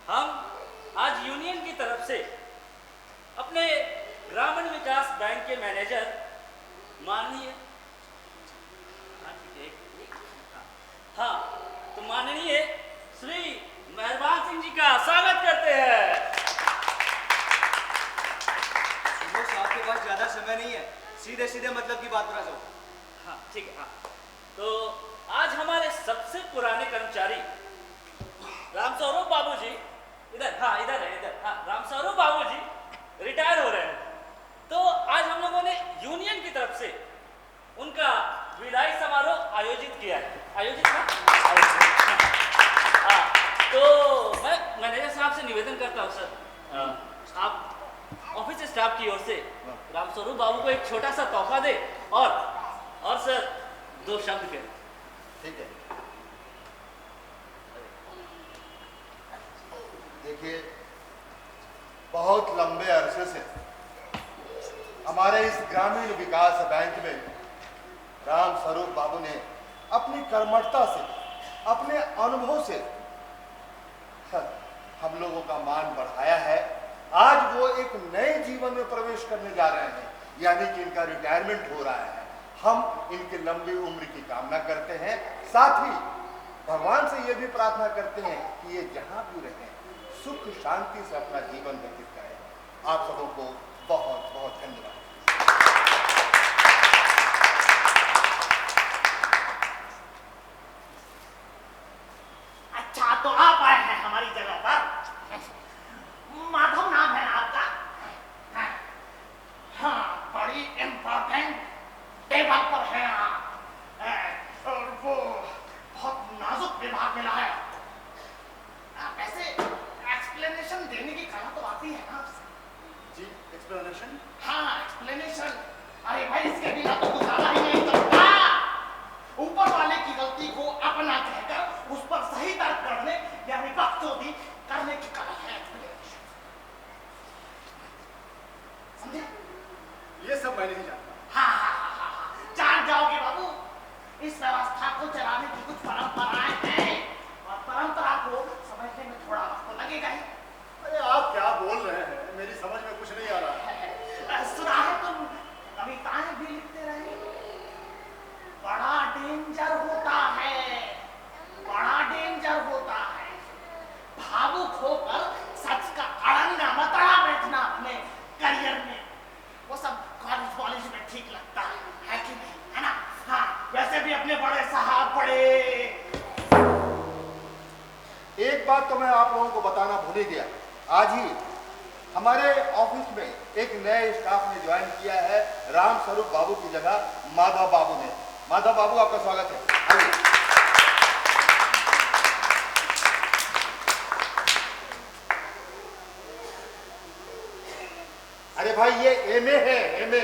हम आज यूनियन की तरफ से अपने ग्रामीण विकास बैंक के मैनेजर माननीय हाँ तो माननीय श्री मेहरबान सिंह जी का स्वागत करते हैं। आपके पास ज्यादा समय नहीं है, सीधे सीधे मतलब की बात करा जाओ। हाँ ठीक है। हाँ तो आज हमारे सबसे पुराने कर्मचारी रामस्वरूप बाबू जी इधर है इधर। हाँ रामस्वरूप बाबू जी रिटायर हो रहे हैं, तो आज हम लोगों ने यूनियन की तरफ से उनका विदाई समारोह आयोजित किया है। आयोजित हाँ तो मैं मैनेजर साहब से निवेदन करता हूँ सर, आप ऑफिस स्टाफ की ओर से रामस्वरूप बाबू को एक छोटा सा तोहफा दे और सर 2 शब्द कहें। ठीक है। देखिए, बहुत लंबे अरसे से हमारे इस ग्रामीण विकास बैंक में रामस्वरूप बाबू ने अपनी कर्मठता से, अपने अनुभव से हम लोगों का मान बढ़ाया है। आज वो एक नए जीवन में प्रवेश करने जा रहे हैं, यानी कि इनका रिटायरमेंट हो रहा है। हम इनकी लंबी उम्र की कामना करते हैं, साथ ही भगवान से ये भी प्रार्थना करते हैं कि ये जहां भी रहें सुख शांति से अपना जीवन व्यतीत करें। आप सबों को बहुत बहुत धन्यवाद। अच्छा तो आप आए हैं हमारी जगह पर। माधव नाम है ना आपका? हाँ बड़ी इम्पोर्टेंट टेबल पर है आप, और वो बहुत नाजुक विभाग मिला है। वैसे एक्सप्लेनेशन देने की कला तो आती है ना आपसे? जी एक्सप्लेनेशन? हाँ एक्सप्लेनेशन। अरे भाई इसके बिना तो गुजारा ही नहीं करता। ऊपर वाले की गलती को अपना कहकर उस पर सही तर्क करने यानी बकचोदी करने की कला है। समझे? ये सब मैं नहीं जानता। हाँ जान जाओगे बाबू। इस व्यवस्था को चलाने की कुछ परंपराएं हैं और परंपरा को समझने में थोड़ा वक्त तो लगेगा ही। अरे आप क्या बोल रहे हैं, मेरी समझ में कुछ नहीं आ रहा है। सुना है तुम कविताएं भी लिखते रहे? बड़ा डेंजर होता है, बड़ा डेंजर होता है। भावुक होकर सच का अड़ंगा मत अड़ा बैठना अपने करियर में। वो सब कॉलेज में ठीक लगता है कि नहीं, है ना? हाँ वैसे भी अपने बड़े साहब बड़े। एक बात तो मैं आप लोगों को बताना भूल ही गया। आज ही हमारे ऑफिस में एक नए स्टाफ ने ज्वाइन किया है, रामस्वरूप बाबू की जगह माधव बाबू ने। माधव बाबू आपका स्वागत है, आइए। अरे भाई ये एमए है, MA.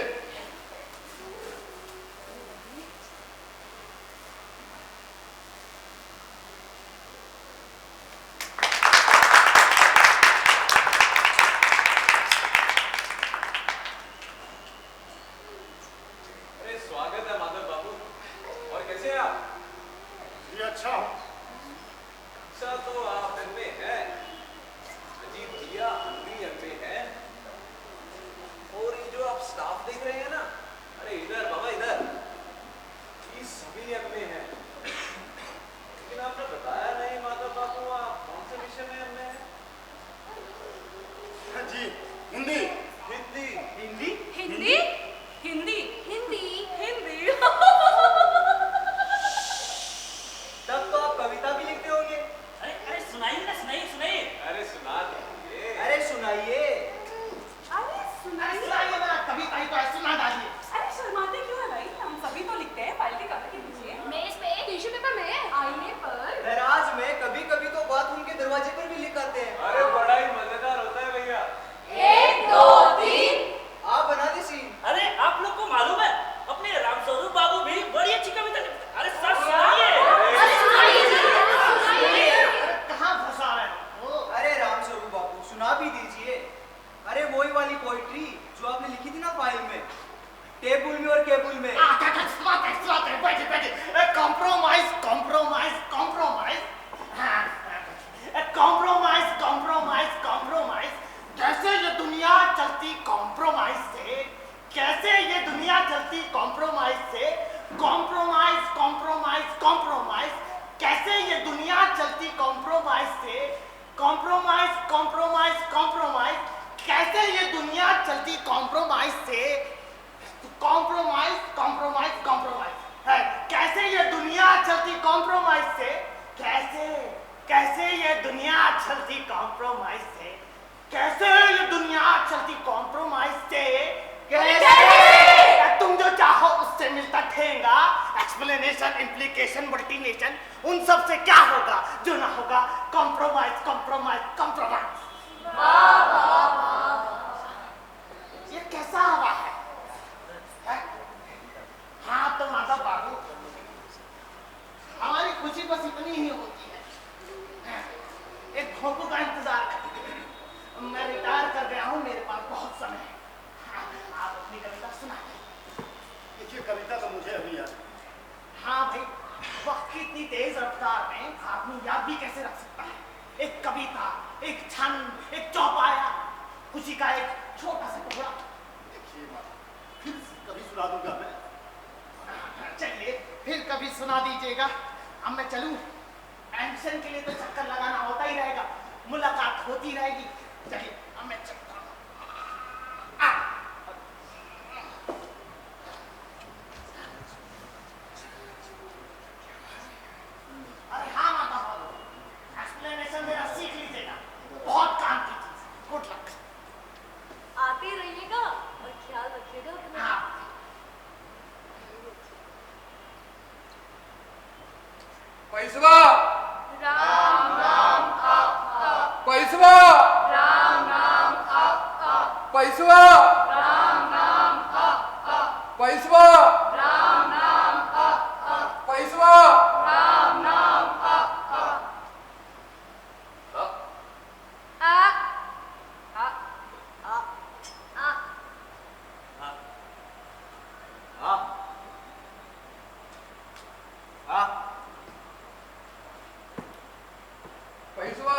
Compromise compromise compromise compromise, कैसे ये दुनिया चलती कॉम्प्रोमाइज से? कॉम्प्रोमाइज कॉम्प्रोमाइज कॉम्प्रोमाइज है, कैसे ये दुनिया चलती कॉम्प्रोमाइज से? कैसे कैसे ये दुनिया चलती कॉम्प्रोमाइज से? कैसे ये दुनिया चलती कॉम्प्रोमाइज से? कैसे? तुम जो चाहो उससे मिलता ठेंगा, एक्सप्लेनेशन, इम्प्लीकेशन, मल्टीनेशन, उन सब से क्या होगा जो ना होगा कॉम्प्रोमाइज कॉम्प्रोमाइज कॉम्प्रोमाइज। ये कैसा हवा है? हाँ तो माधव बाबू, हमारी खुशी बस इतनी ही होती है, एक भोंपू का इंतजार कर। मैं रिटायर कर गया हूँ, मेरे पास बहुत समय है। आप अपनी कविता सुनाइए। देखिए कविता तो मुझे अभी याद। हाँ भाई, वक्त की इतनी तेज रफ्तार में आदमी याद भी कैसे रख सकता है? एक कविता, एक छंद, एक चौपाया, खुशी का एक छोटा सा टुकड़ा। देखिए फिर कभी सुना दूंगा मैं। चलिए फिर कभी सुना दीजिएगा। अब मैं चलूं, एंशन के लिए तो चक्कर लगाना होता ही रहेगा, मुलाकात होती रहेगी। चलिए अब मैं चलता हूं। अरे हाँ माता बाबू, एक्सप्लेनेशन मेरा सीख लीजिएगा, बहुत काम की चीज। Good luck. आते रहिएगा और ख्याल रखिएगा अपना। हाँ। पैसवा राम राम आप पैसवा राम राम आप पैसवा राम राम आप पैसवा राम राम आप पैसवा राम राम आप आ आ आ आ पैसवा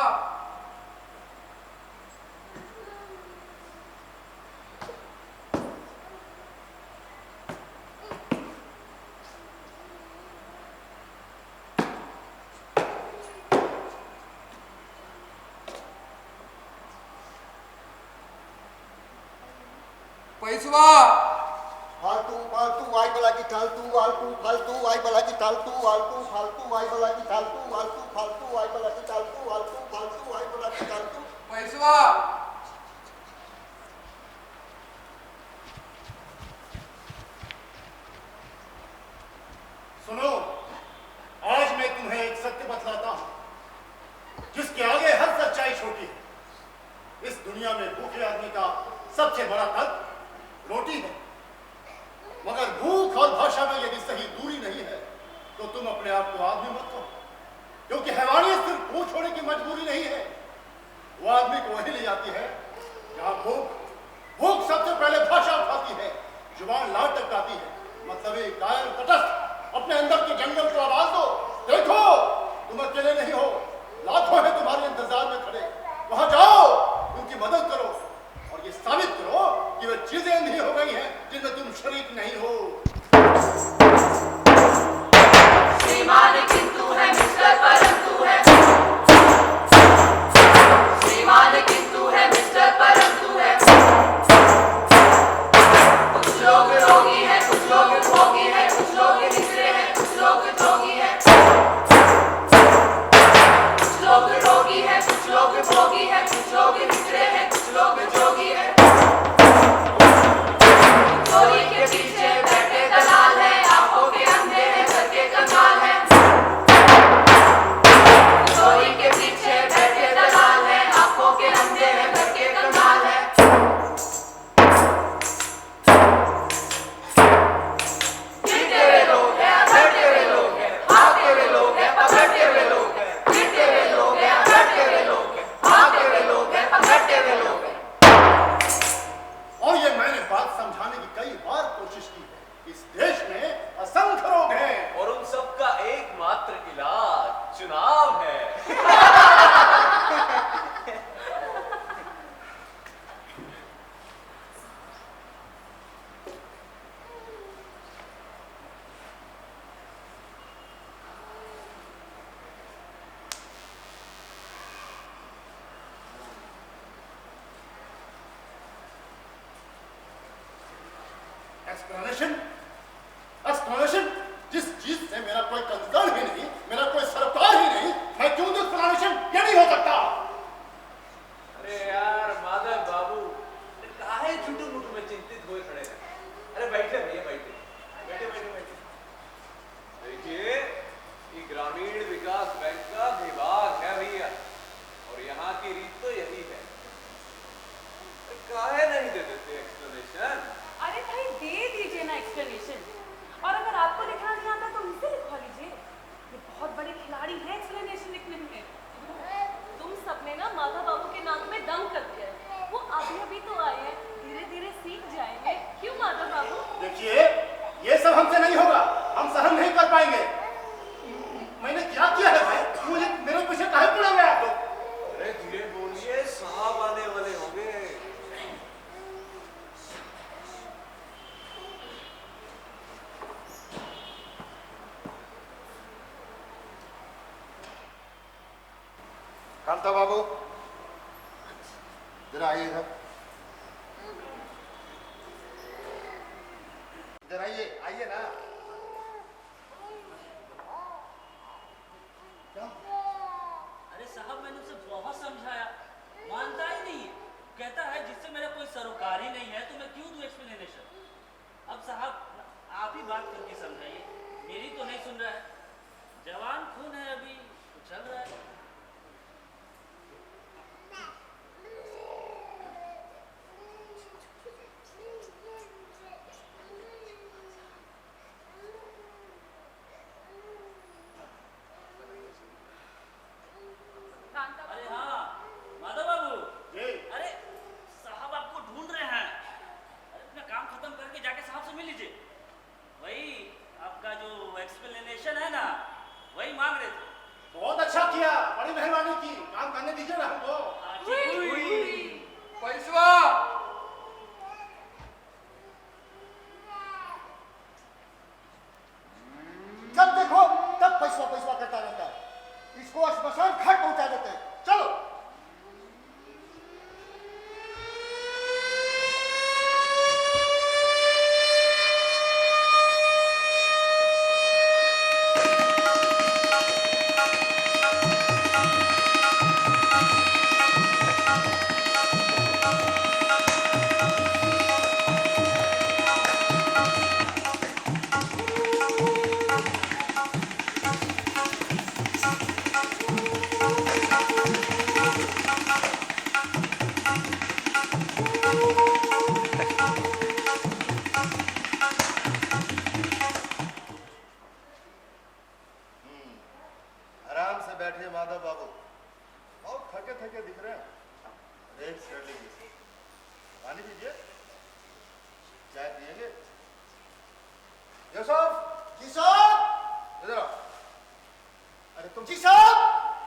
पैसवा फालतू फालतू आई बला की फालतू फालतू फालतू आई बला की फालतू फालतू फालतू आई बला की फालतू फालतू फालतू आई बला की फालतू फालतू फालतू आई बला की फालतू। पैसवा सुनो, आज मैं तुम्हें एक सत्य बतलाता हूं जिसके आगे हर सच्चाई छोटी है। इस दुनिया में भूखे आदमी का सबसे बड़ा तत्व रोटी है, मगर भूख और भाषा में यदि सही दूरी नहीं है तो तुम अपने आप को आदमी मत कहो, क्योंकि हैवानियत सिर्फ मुंह छोड़ने की मजबूरी नहीं है, वो आदमी को वहीं ले जाती है जहां भूख सबसे पहले भाषा उठाती है, जुबान लाट टपकाती है। मतलब एक कायर तटस्थ अपने अंदर के जंगल को आवाज दो, देखो तुम अकेले नहीं हो, लाखों हैं तुम्हारे इंतजार में खड़े, वहां जाओ, उनकी मदद करो और ये साबित करो कि वे चीजें अंधी हो गई हैं जिनमें तुम शरीक नहीं हो। श्रीमान किंतु है मिस्टर परंतु है, श्रीमान किंतु है मिस्टर परंतु है। कुछ लोग रोगी है, कुछ लोग भोगी है, कुछ लोग निकले हैं, कुछ लोग जोगी है। कुछ लोग रोगी है, कुछ लोग भोगी है, कुछ लोग निकले हैं, कुछ लोग जोगी है। चोरी के पीछे बैठे दलाल है, आंखों के अंधे हैं, घर के कंगाल है। चोरी के पीछे बैठे दलाल है, आंखों के अंधे हैं, घर के कंगाल है। गिरते हुए लोग हैं, बढ़ते हुए लोग हैं, भागते हुए लोग हैं, पकड़ते हुए लोग हैं। गिरते हुए लोग हैं, बढ़ते हुए लोग हैं, भागते हुए लोग हैं, पकड़ते हुए लोग हैं। एक्सप्लेनेशन? एक्सप्लेनेशन? जिस चीज से मेरा कोई कंसर्न ही नहीं, मेरा कोई सरोकार ही नहीं, मैं क्यों दूं एक्सप्लेनेशन? ये नहीं हो सकता। अरे यार माधव बाबू, काहे झूठू मुठू में चिंतित हुए खड़े हैं? अरे बैठे भैया, बैठे बैठे बैठे बैठे। देखिए, ये ग्रामीण विकास बैंक का विभाग है भैया, और यहाँ की रीत तो यही है। काहे नहीं दे देते एक्सप्लेनेशन? अरे भाई दे दीजिए ना एक्सप्लेनेशन, और अगर आपको लिखना नहीं आता तो मुझसे लिखवा लीजिए। ये बहुत बड़े खिलाड़ी हैं एक्सप्लेनेशन लिखने में। तुम सबने ना माधव बाबू के नाक में दम कर दिया है। वो अभी अभी तो आए हैं, धीरे धीरे सीख जाएंगे। क्यों माधव बाबू? देखिए, ये सब हमसे नहीं होगा, हम सहन नहीं कर पाएंगे। मैंने क्या किया है भाई? मुझे मेरे पीछे काहे पड़े हुए आप लोग? अरे धीरे बोलिए, साहब आने वाले होंगे। कांता बाबू, जरा आइए इधर। इधर आइए, आइए ना। क्या? अरे साहब, मैंने उसे बहुत समझाया, मानता ही नहीं है। कहता है जिससे मेरा कोई सरोकार ही नहीं है तो मैं क्यों दूं एक्सप्लेनेशन। अब साहब आप ही बात करके समझाइए, मेरी तो नहीं सुन रहा है। जवान खून है, अभी तो चल रहा है। कांता अरे बाबू, हाँ माधव बाबू, जी। अरे साहब आपको ढूंढ रहे हैं। अरे अपना काम खत्म करके जाके साहब से मिल लीजिए। वही आपका जो एक्सप्लेनेशन है ना, वही मांग रहे थे। बहुत अच्छा किया, बड़ी मेहरबानी की। काम करने दीजिए ना हमको। हाँ, ठीक है। पैसवा, जब देखो तब पैसा पैसा करता रहता है। इसको श्मशान घाट पहुंचा देते हैं। चलो। आराम से बैठिए माधव बाबू, बहुत थके थके दिख रहे हैं। रेस्ट कर लीजिए, पानी पीजिए, चाय पिएंगे? यूसुफ, जी साहब। इधर आओ। अरे तुम जी साहब।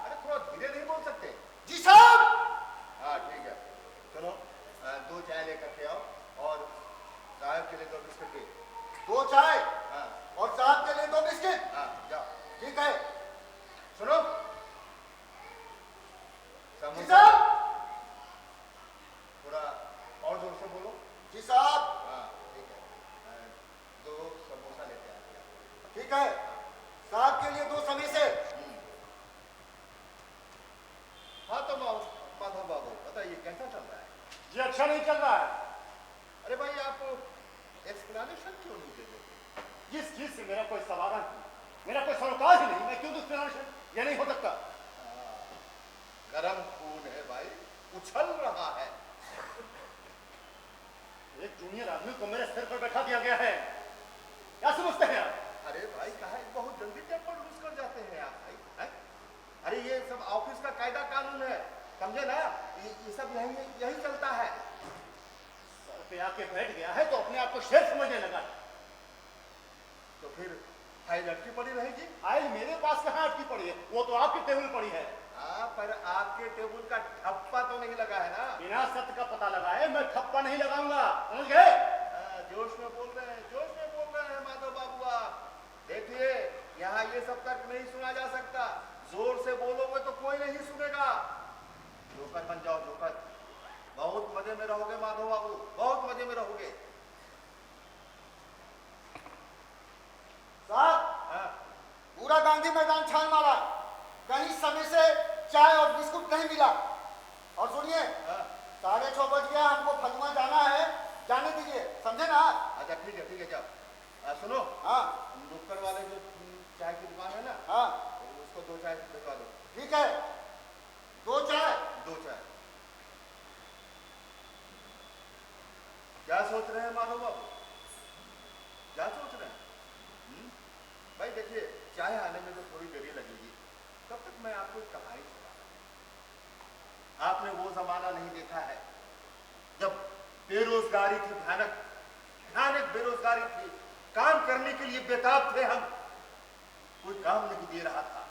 अरे थोड़ा धीरे नहीं बोल सकते? जी साहब। हाँ ठीक है, सुनो, 2 चाय लेकर के आओ, और साहब के लिए 2 बिस्किट भी। 2 चाय हाँ और साहब के लिए 2 बिस्किट। हाँ, जाओ। ठीक है। सुनो, जी समोसा साहब। थोड़ा और जोर से बोलो। जी साहब। हाँ ठीक है, 2 समोसा लेके आइए। ठीक है। साहब के लिए 2 समोसे। हाँ तो माधव बाबू बताइए कैसा चल रहा है? जी अच्छा नहीं चल रहा है। अरे भाई आप एक्सप्लेनेशन क्यों नहीं दे देते? जिस चीज से मेरा कोई सवाल नहीं, मेरा कोई सरोकार ही नहीं, मैं क्यों दूं एक्सप्लेनेशन? ये नहीं हो सकता। गरम खून है भाई, उछल रहा है। एक जूनियर आदमी को मेरे सिर पर बैठा दिया गया है, क्या समझते हैं आप? अरे भाई कहा बहुत जल्दी टेम्पर लूज कर जाते हैं आप भाई, हैं? अरे ये सब ऑफिस का कायदा कानून है, समझे ना? ये सब यही चलता है। सर पे आके बैठ गया है तो अपने आप को शेर समझने लगा। तो फिर फाइल अटकी पड़ी रहेगी। फाइल मेरे पास कहाँ अटकी पड़ी है, वो तो आपकी टेबल पड़ी है। हाँ, पर आपके टेबल का ठप्पा तो नहीं लगा है ना? बिना सत्य का पता लगाए मैं ठप्पा नहीं लगाऊंगा, समझ गए? जोश में बोल रहे हैं, जोश में बोल रहे हैं माधव बाबू आप। देखिए यहाँ ये सब तर्क नहीं सुना जा सकता, जोर से बोलोगे तो कोई नहीं सुनेगा। जोकर बन जाओ, जोकर, बहुत मजे में रहोगे माधव बाबू, बहुत मजे में रहोगे। गांधी मैदान छान मारा, कहीं समय से चाय और बिस्कुट नहीं मिला। और सुनिए, 6:30 बज गया, हमको फलुआ जाना है, जाने दीजिए, समझे ना? अच्छा ठीक है जाओ। सुनो, हाँ नुक्कड़ वाले जो चाय की दुकान है ना, हाँ उसको 2 चाय भिजवा दो। ठीक है, 2 चाय। 2 चाय। क्या सोच रहे हैं माधव बाबू, क्या सोच रहे हैं? भाई देखिए, चाय आने में तो थोड़ी देरी लगेगी, तब तक मैं आपको एक कहानी सुनाता हूं। आपने वो जमाना नहीं देखा है जब बेरोजगारी थी, भयानक बेरोजगारी थी, काम करने के लिए बेताब थे हम, कोई काम नहीं दे रहा था।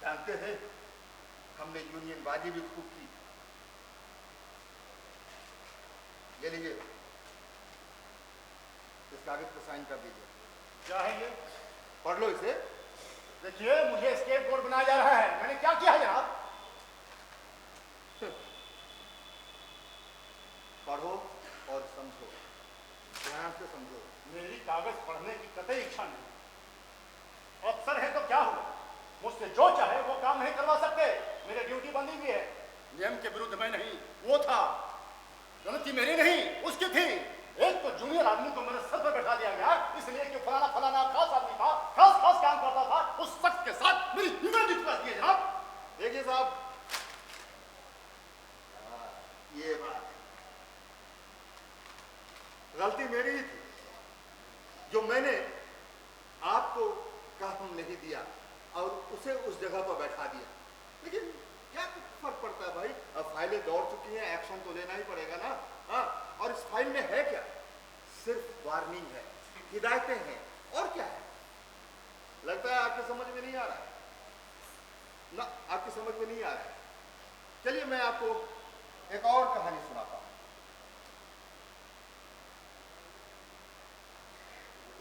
जानते हैं, हमने यूनियन बाजी भी खूब की। ये लीजिए, इस कागज पर साइन कर दीजिए। क्या है ये? पढ़ लो इसे। देखिए, मुझे स्केप बोर्ड बनाया जा रहा है, मैंने क्या किया है जनाब? पढ़ो और समझो, ध्यान से समझो। मेरी कागज पढ़ने की कतई इच्छा नहीं। अफसर है तो क्या हुआ, मुझसे जो चाहे वो काम नहीं करवा सकते, मेरी ड्यूटी बंदी हुई है। नियम के विरुद्ध मैं नहीं, वो था। गलती मेरी नहीं, उसकी थी। एक तो जूनियर आदमी को मेरे सर पर बैठा दिया गया, इसलिए कि फलाना खास आदमी था, खास काम करता था, उस शख्स के साथ मेरी ह्यूमैनिटी टच की है जनाब। देखिए साहब, ये बात गलती मेरी ही थी, जो मैंने आपको काम नहीं दिया और उसे उस जगह पर बैठा दिया। लेकिन क्या फर्क पड़ता है भाई, अब फाइलें दौड़ चुकी हैं, एक्शन तो लेना ही पड़ेगा ना। हाँ, और इस फाइल में है क्या? सिर्फ वार्निंग है, हिदायतें हैं, और क्या है? लगता है आपके समझ में नहीं आ रहा है ना, आपकी समझ में नहीं आ रहा है। चलिए मैं आपको एक और कहानी सुनाता हूं।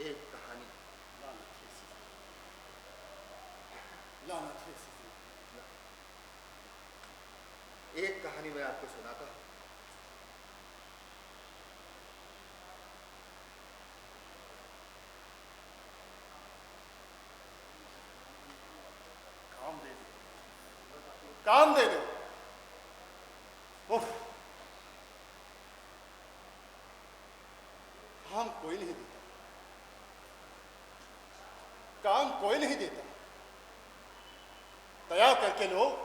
एक कहानी, एक कहानी मैं आपको सुनाता हूं। काम दे दो। उफ, काम कोई नहीं देता, काम कोई नहीं देता। दया करके लोग।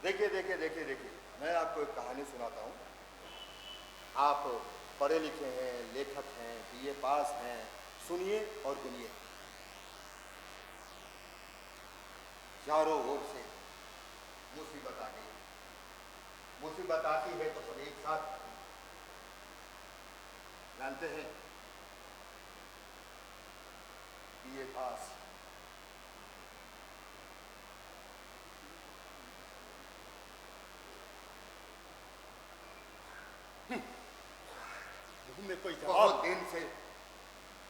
देखिए, मैं आपको एक कहानी सुनाता हूं। आप पढ़े लिखे हैं, लेखक हैं, BA पास हैं, सुनिए और गिनिए। चारों ओर से मुसीबत आ गई। मुसीबत आती है तो सब एक साथ जानते हैं। BA पास, में कोई बहुत जवाब। दिन से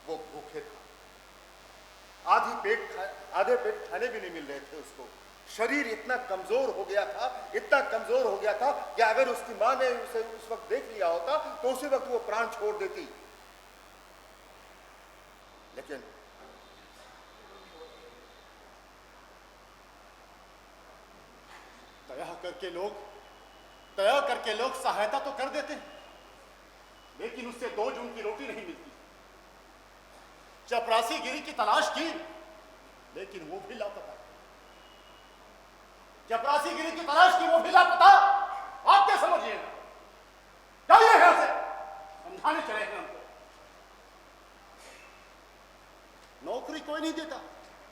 वो भूखे था, आधे पेट खाने भी नहीं मिल रहे थे उसको। शरीर इतना कमजोर हो गया था कि अगर उसकी मां ने उसे उस वक्त देख लिया होता तो उसी वक्त वो प्राण छोड़ देती। लेकिन दया करके लोग सहायता तो कर देते हैं, लेकिन उससे 2 जून की रोटी नहीं मिलती। चपरासी गिरी की तलाश की, लेकिन वो भी लापता। चपरासी गिरी की तलाश की, वो भी लापता। आप क्या समझिएगा? जाइए यहां से, समझाने चले हैं हमको। नौकरी कोई नहीं देता।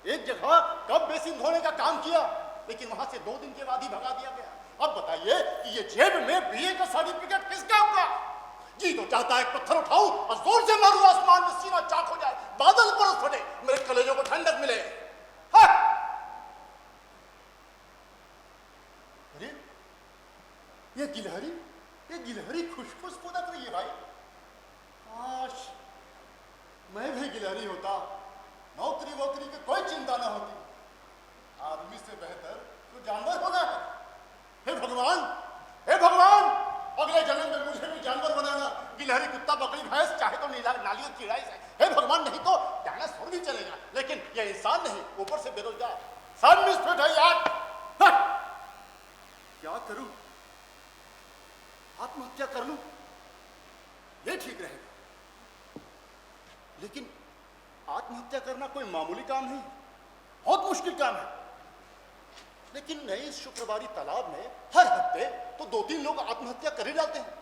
एक जगह कब बेसिन धोने का काम किया, लेकिन वहां से 2 दिन के बाद ही भगा दिया गया। अब बताइए कि ये जेब में BA का सर्टिफिकेट किस काम का? जी तो चाहता है एक पत्थर उठाऊं और जोर से मारूं, आसमान में सीना चाक हो जाए, बादल बरस पड़े, मेरे कलेजों को ठंडक मिले। हाँ! अरे ये गिलहरी खुशखुश फुदक रही है भाई। काश मैं भी गिलहरी होता, नौकरी वोकरी की कोई चिंता ना होती। आदमी से बेहतर तो जानवर होना है। हे भगवान, अगले जन्म में मुझे भी जानवर बनाना, गिलहरी, कुत्ता, बकरी, भैंस, चाहे तो नालियों चिड़ाई से। हे भगवान, नहीं तो माइनस फोन भी चलेगा, लेकिन ये इंसान नहीं, ऊपर से बेरोजगार, सब मिसफिट है यार। हट! क्या करूं? आत्महत्या कर लूं? ये ठीक रहेगा। लेकिन आत्महत्या करना कोई मामूली काम नहीं, बहुत मुश्किल काम है। लेकिन नए इस शुक्रवारी तालाब में हर हफ्ते तो 2-3 लोग आत्महत्या कर ही डालते हैं।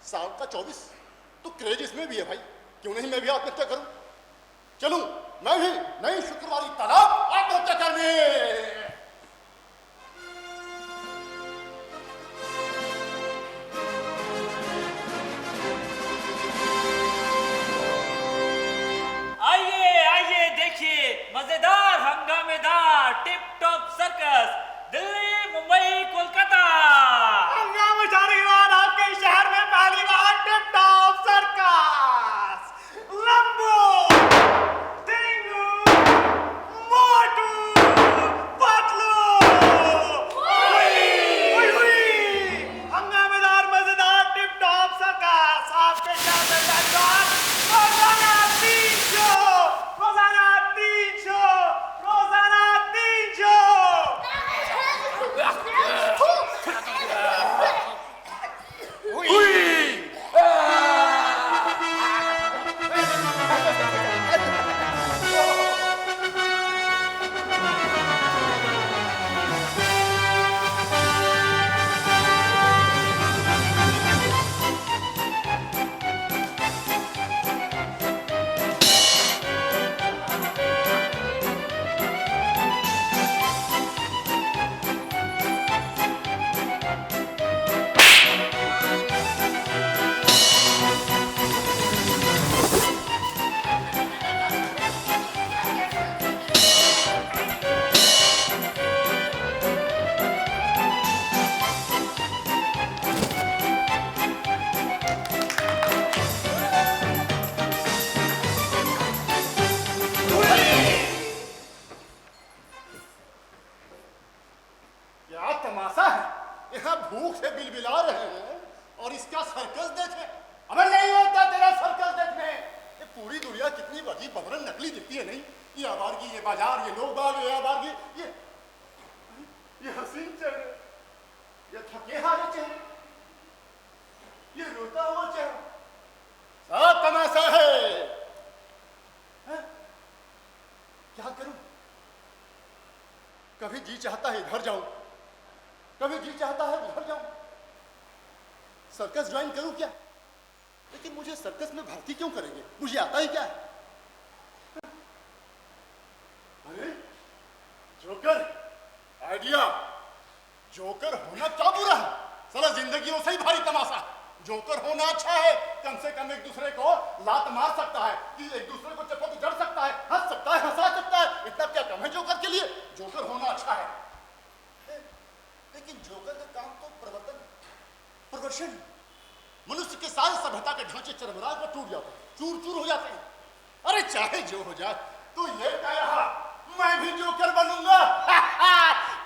साल का 24 तो क्रेज इसमें भी है भाई, क्यों नहीं मैं भी आत्महत्या करूं? चलूं मैं भी नई शुक्रवारी तालाब आत्महत्या करने। आइए आइए देखिए मजेदार हंगामेदार tip top circus, Delhi Mumbai Kolkata. हंगामा जारी बार आपके शहर में पहली बार टिप टॉप सर्कस, लंबो, टिंगू, मोटू, पतलू, हंगामेदार मजेदार टिप टॉप सर्कस आपके शहर में पहली बार। रोजाना 3 शो, रोजाना 3 शो, रोजाना 3 शो। क्या तमाशा है, यहाँ भूख से बिलबिला रहे हैं और इसका सर्कस देखें। अबे नहीं होता तेरा सर्कस देखने। ये पूरी दुनिया कितनी बड़ी बबरन नकली दिखती है नहीं? ये आवारगी, ये बाजार, ये लोग बाग, ये आवारगी, ये हसीन चेहरे, ये थके हारे चेहरे, ये रोता हुआ चेहरा, सब तमाशा है। हैं? क्या करूं? कभी जी चाहता है इधर जाऊं, कभी जी चाहता है उधर जाऊं। सर्कस ज्वाइन करूं क्या? लेकिन मुझे सर्कस में भर्ती क्यों करेंगे? मुझे आता ही क्या है? अरे जोकर आइडिया, जोकर होना क्या बुरा है? साला जिंदगी में सही भारी तमाशा है। जोकर होना अच्छा है, कम से कम एक दूसरे को लात मार सकता है, कि एक दूसरे को चपत जड़ सकता है, हंस सकता है, हंसा सकता है। इतना क्या कम है जोकर के लिए? जोकर होना अच्छा है। लेकिन जोकर का काम तो प्रवर्तन, प्रदर्शन। मनुष्य के सारे सभ्यता के ढांचे चरमरा कर टूट जाते हैं, चूर चूर हो जाते हैं। अरे चाहे जो हो जाए, तो ये कह रहा मैं भी जोकर बनूंगा।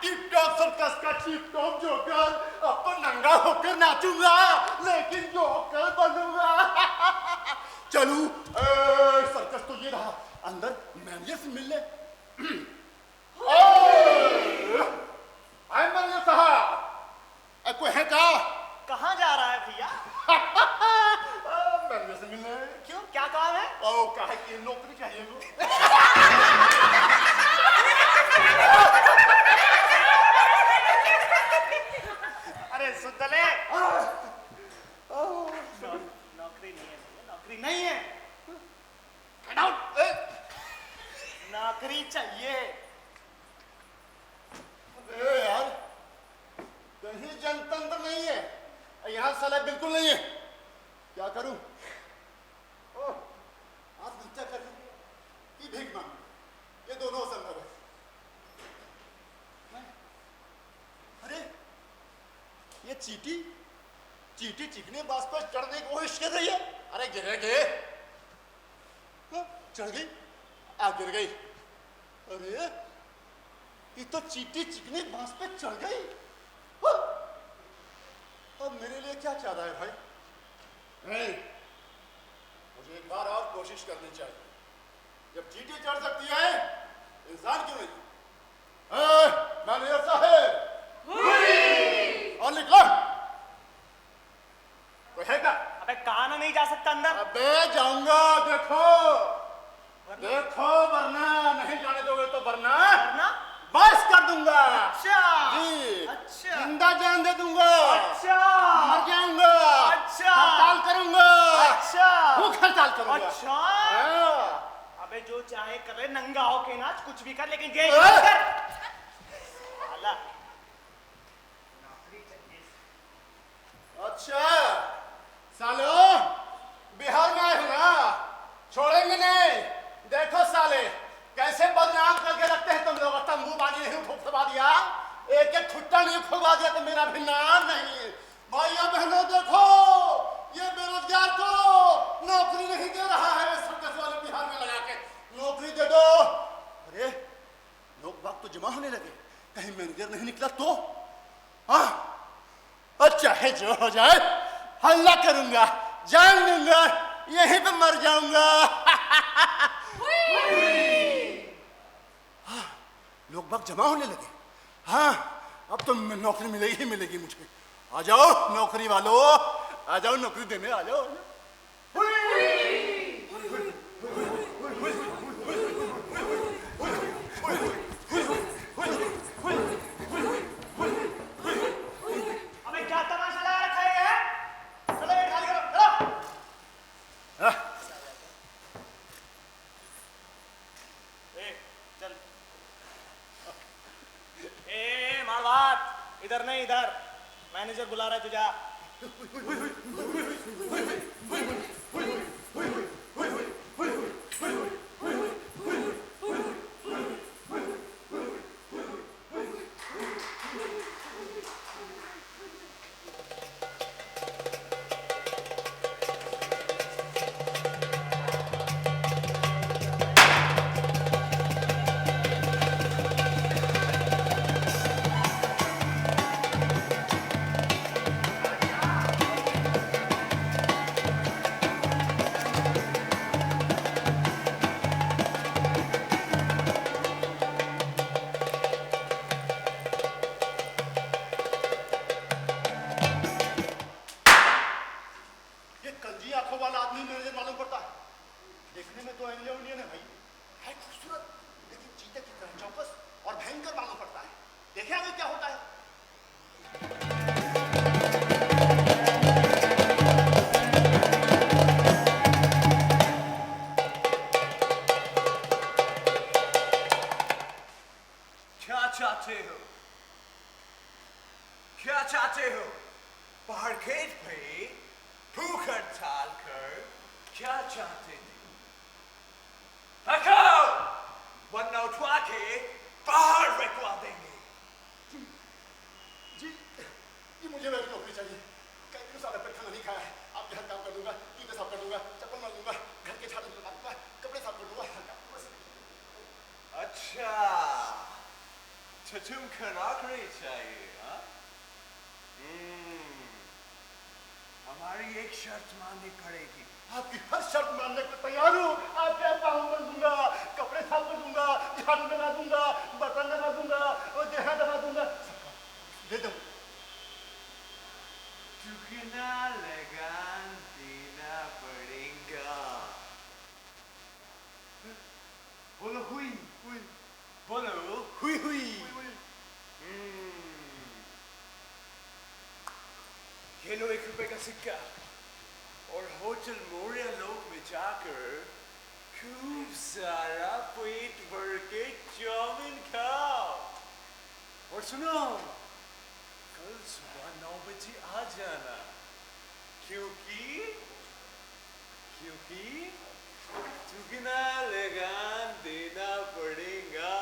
टिप टॉप सर्कस का टिप टॉप जोकर, अब तो नंगा होकर नाचूंगा, लेकिन जोकर बनूंगा। चलू सर्कस तो ये रहा, अंदर मैनेजर से मिल ले। मैनेजर साहब, कोई है क्या? कहाँ जा रहा है भैया? मैनेजर से मिलने। क्यों, क्या काम है? ओ क्या है कि नौकरी चाहिए वो। अरे सुतले, नौकरी नहीं है भैया, नौकरी नहीं है। Get out! नौकरी चाहिए। अरे यार, कहीं जनतंत्र नहीं है, यहाँ साला बिल्कुल नहीं है। क्या करूं? आत्महत्या कर लूं कि भीख मांगूं? ये दोनों संभव है। अरे ये चींटी चिकने बांस पर चढ़ने की कोशिश कर रही है। अरे गिरेगे, चढ़ गई, गिर गई। अरे ये तो चींटी चिकने बांस पे चढ़ गई। अब मेरे लिए क्या चाह रहा है भाई? नहीं, मुझे एक बार और कोशिश करनी चाहिए। जब चींटी चढ़ सकती है इंसान क्यों नहीं? मैनेजर साहब और निकलो। कोई है क्या? अबे कहाँ ना नहीं जा सकता अंदर? अबे जाऊंगा, देखो देखो, वरना नहीं जाने दोगे तो वरना बस कर दूंगा। अच्छा जी, अच्छा जिंदा जान दे दूंगा। अच्छा मर जाऊंगा। अच्छा हड़ताल करूंगा। अच्छा भूख हड़ताल करूंगा। अच्छा हाँ। अबे जो चाहे कर ले, नंगा होके नाच, कुछ भी कर, लेकिन ये ए! कर। साला नौकरी चाहिए। अच्छा सालो, बिहार में आए हो ना, छोड़ेंगे नहीं। देखो साले कैसे बदनाम करके रखते हैं तुम लोग। तंबू बाजी नहीं उठवा दिया, एक एक खुट्टा नहीं खुलवा दिया तो मेरा भी नाम नहीं। भाइयों बहनों देखो, ये बेरोजगार को नौकरी नहीं दे रहा है सर्कस वाले बिहार में लगा के। नौकरी दे दो। अरे लोग बाग तो जमा होने लगे, कहीं मैनेजर नहीं निकला तो? हाँ, अच्छा है, जो हो जाए हल्ला करूंगा, जान लूंगा, यहीं पे मर जाऊंगा। हाँ, लोग बाग जमा होने लगे। हाँ, अब तो नौकरी मिलेगी ही मिलेगी मुझे। आ जाओ नौकरी वालों, आ जाओ नौकरी देने, आ जाओ। अबे क्या तमाशा लगा रखा है ये? चलो ये खाली करो, चलो। चल। मारवाट, इधर नहीं इधर, मैनेजर बुला रहा है तुझा। चाहते हो? क्या चाहते हो? बाहर गेट पे भूख हड़ताल कर क्या चाहते थे? हटाओ, वरना उठवा के बाहर फेंकवा देंगे। जी, ये मुझे मेरी नौकरी चाहिए। कई दिनों से पेट खाना नहीं खाया है। आपके यहाँ काम कर दूंगा, जूते साफ कर दूंगा, चप्पल मार दूंगा, घर के झाड़ू लगा दूंगा, कपड़े साफ कर दूंगा। अच्छा, तो तुमको नौकरी चाहिए, हाँ? हमारी एक शर्त माननी पड़ेगी। आपकी हर शर्त मानने को तैयार हूँ। आपके यहाँ काम कर दूंगा, कपड़े साफ कर दूंगा, झाड़ू लगा दूंगा, बर्तन लगा दूंगा और देहा दबा दूंगा। दे दो। चुकना लगान देना पड़ेगा। बोलो हुई हुई, बोलो हुई हुई। ये लो 1 रुपए का सिक्का और होटल मोरिया लोक में जाकर खूब सारा पेट भर के चाउमीन खाओ। और सुनो, कल सुबह 9 बजे आ जाना, क्योंकि चुकना लगान देना पड़ेगा।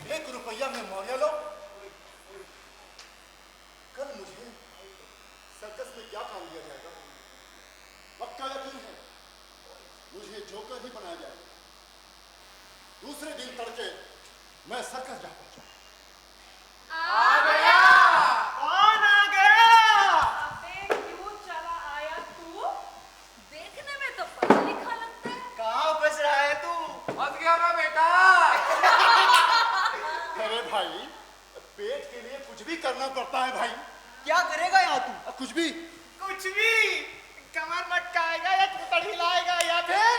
₹1 में मौर्य लोग। कल मुझे जोकर ही बनाया जाएगा। दूसरे दिन तड़के मैं सर्कस जा पहुंचा। आ गया। कौन आ गया? अबे क्यों चला आया तू? देखने में तो पढ़ा लिखा लगता है। कहाँ फंस रहा है तू? फंस गया ना बेटा। अरे भाई, पेट के लिए कुछ भी करना पड़ता है भाई। क्या करेगा यहाँ तू? कुछ भी। कुछ भी। कमर मटकाएगा या चुतड़ हिलाएगा या फिर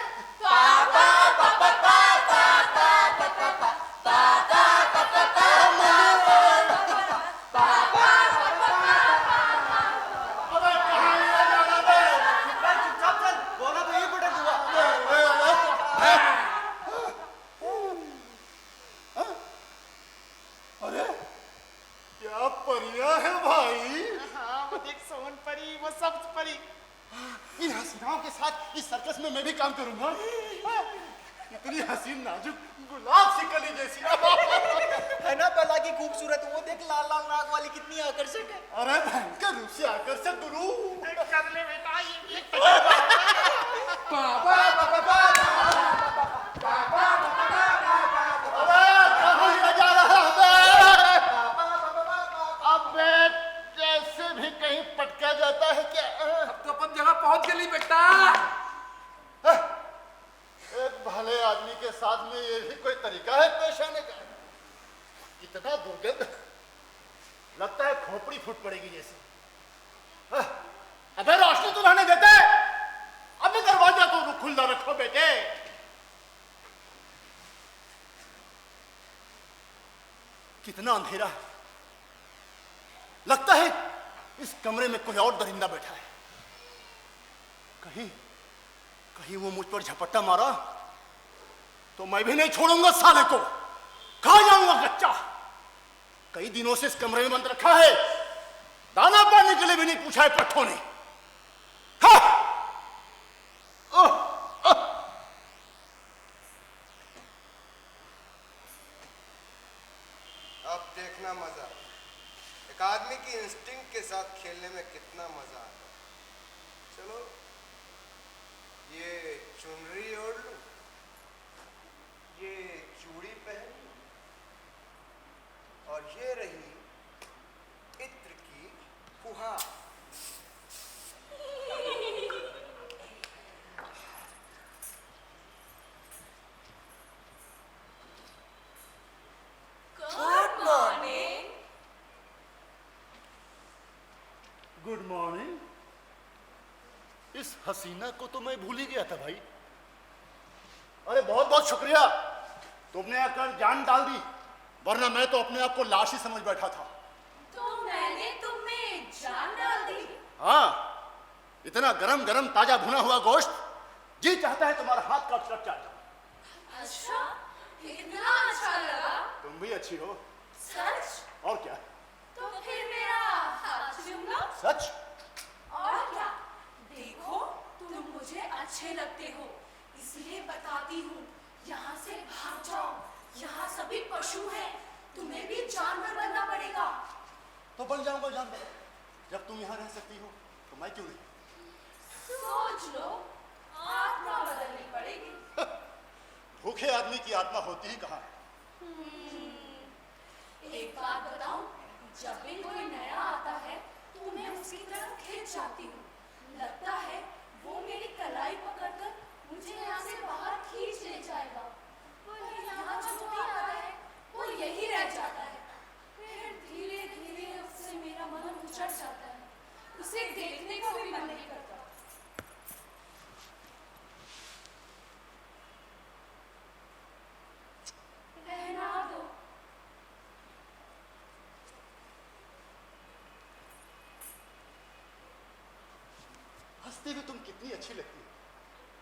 चुपचाप चल, बोला तो यही पटक दूंगा। अरे क्या परियां है भाई। हाँ, वो देख सोन परी, वो सब्ज परी। इन हसीनाओं के साथ इस सर्कस में मैं भी काम करूंगा। इतनी हसीन नाजुक गुलाब सी कली जैसी। है ना पला की खूबसूरत, वो देख लाल लाल नाक वाली कितनी आकर्षक है। अरे भयंकर रूप से आकर्षक गुरु। कर ले बेटा, ये पापा पापा अबे कैसे भी कहीं पटका जाता है क्या? अब तो अपन जगह पहुंच गई बेटा। एक भले आदमी के साथ में ये भी कोई तरीका है पेश आने का? इतना दुर्गंध, लगता है खोपड़ी फूट पड़ेगी जैसे। अबे रोशनी तो रहने देते, अबे दरवाजा तो खुला रखो बेटे। कितना अंधेरा है, लगता है इस कमरे में कोई और दरिंदा बैठा है। कहीं कहीं वो मुझ पर झपट्टा मारा तो मैं भी नहीं छोड़ूंगा साले को, खा जाऊंगा कच्चा। कई दिनों से इस कमरे में बंद रखा है, दाना पाने के लिए भी नहीं पूछा है पट्ठों ने। अब देखना मजा, एक आदमी की इंस्टिंक्ट के साथ खेलने में कितना मजा आता है। चलो ये चुनरी ओढ़ लूं, ये चूड़ी पहन लूं, और ये रही इत्र की फुहार। Good morning. Good morning. इस हसीना को तो मैं भूल ही गया था भाई। अरे बहुत बहुत शुक्रिया, तुमने आकर जान डाल दी, वरना मैं तो अपने आप को लाश ही समझ बैठा था। तो मैंने तुम्हें जान डाल दी। हाँ, इतना गरम गरम ताजा भुना हुआ गोश्त, जी चाहता है तुम्हारा हाथ काट कर चाट जाऊं। अच्छा, इतना अच्छा लगा? तुम भी अच्छी हो। सच? और क्या? तो फिर मेरा हाथ चूम लो। सच? और क्या? देखो, तुम मुझे अच्छे लगते हो, इसलिए बताती हूँ, यहाँ से भाग जाओ, यहाँ सभी पशु हैं, तुम्हें भी जानवर बनना पड़ेगा। तो बन जाऊंगा जानवर, जब तुम यहाँ रह सकती हो तो मैं क्यों नहीं? सोच लो, आत्मा बदलनी पड़ेगी। भूखे आदमी की आत्मा होती ही कहाँ है? एक बात बताऊं, जब भी कोई नया आता है तो मैं उसकी तरफ खिंच जाती हूँ। लगता है वो मेरी कलाई पकड़कर मुझे यहाँ से बाहर खींच ले जाएगा। पर यहाँ जो भी आता है वो यही रह जाता है। फिर धीरे धीरे उससे मेरा मन उचट जाता है, उसे देखने को भी मन नहीं करता। रहना दो। हंसते हुए तुम कितनी अच्छी लगती हो,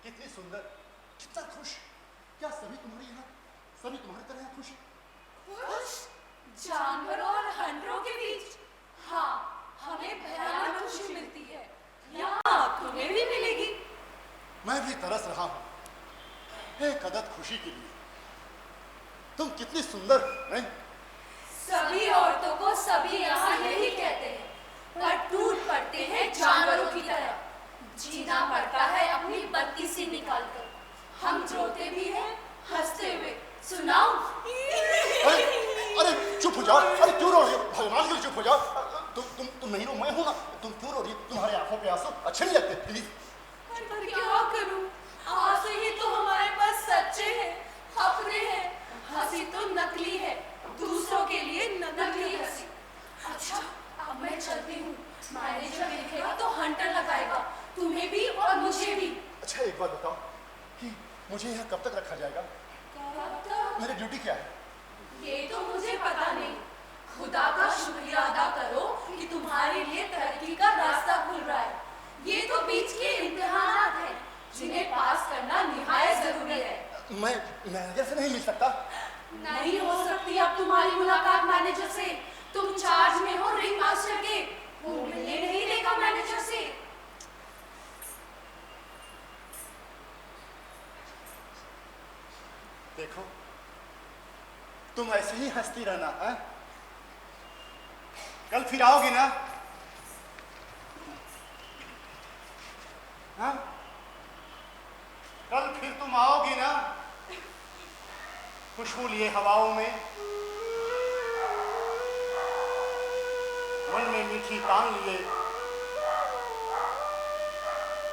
कितनी सुंदर, कितना खुश। क्या सभी तुम्हारे यहाँ, सभी तुम्हारी तरह यहाँ खुश हैं? खुश? जानवरों और हंडरों के बीच? हाँ, हमें भयानक खुशी मिलती है। यहाँ तुम्हें भी मिलेगी। मैं भी तरस रहा हूँ एक अदद खुशी के लिए। तुम कितनी सुंदर, नहीं? सभी औरतों को सभी यहाँ यही कहते हैं, पर टूट पड़ते हैं जानवरों की तरह। जीना पड़ता है अपनी बत्ती से निकालकर। हम रोते भी हैं हंसते हुए। सुनाओ। अरे चुप हो जाओ, अरे क्यों रो रही हो? भगवान के लिए चुप हो जाओ। तुम नहीं रो, मैं हूं ना। तुम क्यों रो रही हो? तुम्हारे आंखों पे आंसू अच्छे नहीं लगते, प्लीज। पर क्या करूं, आंसू ही तो हमारे पास सच्चे हैं, अपने हैं। हंसी तो नकली है, दूसरों के लिए नकली हंसी। अच्छा अब मैं चलती हूँ, मैनेजर देखेगा तो हंटर लगाएगा, तुम्हें भी और मुझे भी। अच्छा एक बात बताओ कि मुझे यहाँ कब तक रखा जाएगा? कब तक? मेरी ड्यूटी क्या है? ये तो मुझे पता नहीं। खुदा का शुक्रिया अदा करो कि तुम्हारे लिए तरक्की का रास्ता खुल रहा है। ये तो बीच के इम्तिहानात हैं जिन्हें पास करना निहायत जरूरी है। मैं मैनेजर से नहीं मिल सकता? नहीं हो सकती अब तुम्हारी मुलाकात मैनेजर से। तुम चार्ज में हो रिंग मास्टर के, वो मिलने नहीं देगा मैनेजर से। देखो तुम ऐसे ही हंसती रहना है? कल फिर आओगी ना? हाँ? कल फिर तुम आओगी ना? खुशबू लिए हवाओं में, मन में मीठी तान लिए,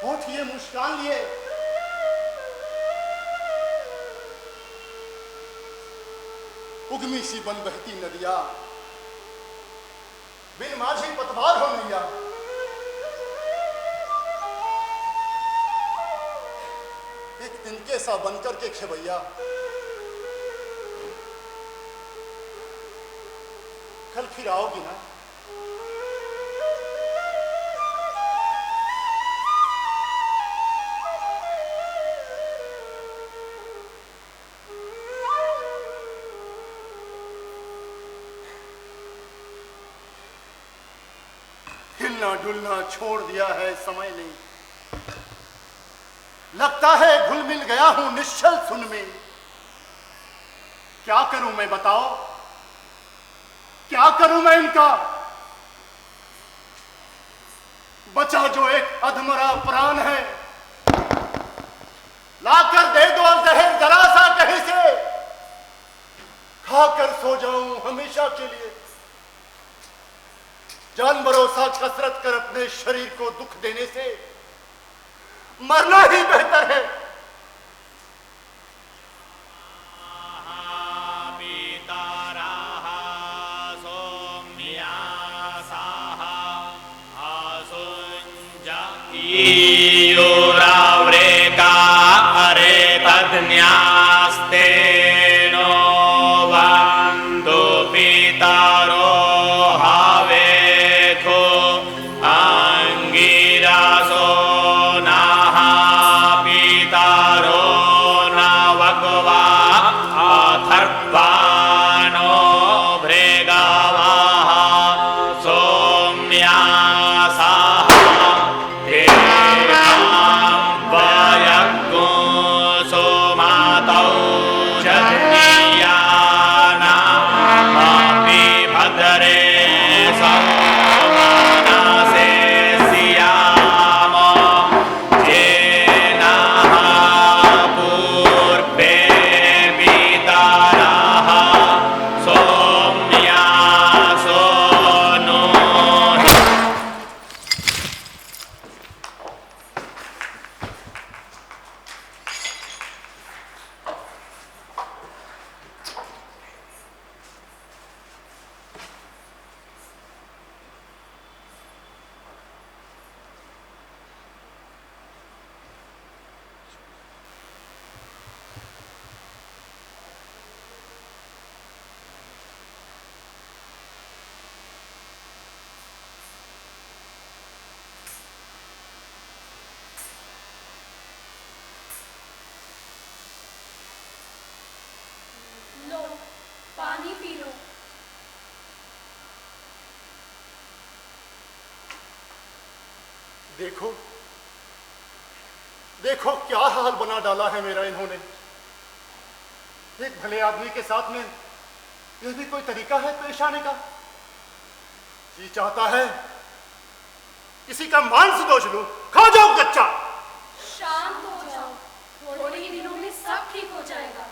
होठ ये मुस्कान लिए। उगमी सी बन बहती नदिया, बिन माझी पतवार हो नैया। एक तिनके सा बनकर के खेवैया, कल फिर आओगी ना? हिलना डुलना छोड़ दिया है समय ने, लगता है घुल मिल गया हूं निश्चल सुन में। क्या करूं मैं बताओ, क्या करूं मैं इनका? बचा जो एक अधमरा प्राण है, लाकर दे दो जहर जरा सा कहीं से, खाकर सो जाऊं हमेशा के लिए। जानवरों सा कसरत कर अपने शरीर को दुख देने से मरना ही बेहतर है। पानी पी लो। देखो देखो क्या हाल बना डाला है मेरा इन्होंने। एक भले आदमी के साथ में यह भी कोई तरीका है पेश आने का? जी चाहता है किसी का मांस दोष लूं, खा जाओ कच्चा। शांत हो जाओ, थोड़े ही दिनों में सब ठीक हो जाएगा।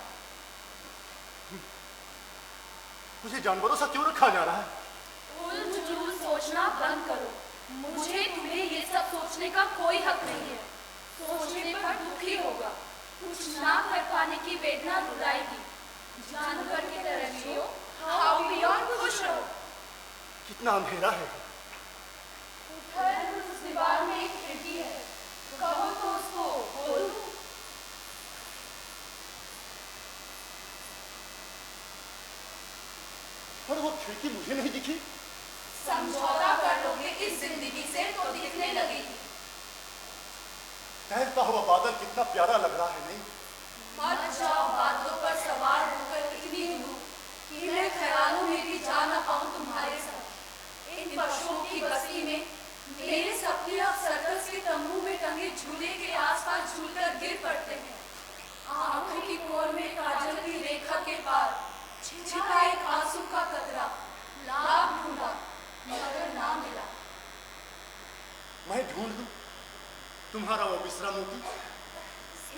मुझे जानवरों सा क्यों रखा जा रहा है? उलझ-जुल सोचना बंद करो। मुझे तुम्हें ये सब सोचने का कोई हक नहीं है। सोचने पर दुखी होगा, कुछ ना कर पाने की वेदना रुलाएगी। जानवर की तरह जियो, खाओ पियो और खुश रहो। कितना अंधेरा है। उधर उस दीवार में एक खिड़की है, कहो तो उसको खोल दूं? पर वो खिड़की मुझे नहीं दिखी। समझौता कर लोगे इस जिंदगी से तो दिखने लगेगी। तैरता हुआ बादल कितना प्यारा लग रहा है, नहीं? मत जाओ बादलों पर सवार होकर इतनी दूर कि मैं ख्यालों में भी जा ना पाऊं तुम्हारे साथ। इन पशुओं की बस्ती में मेरे सपने अब सर्कस के तंबू में टंगे झूले के आसपास झूलकर गिर पड़ते हैं। आंखों की कोर में काजल की रेखा के पार छिपा एक आंसू का कतरा। लाभ ढूंढा मगर ना मिला। मैं ढूंढ लूं तुम्हारा वो मिश्रा मोती।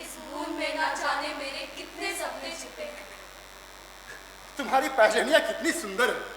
इस बूंद में ना जाने मेरे कितने सपने छिपे हैं। तुम्हारी पहचानियां कितनी सुंदर है।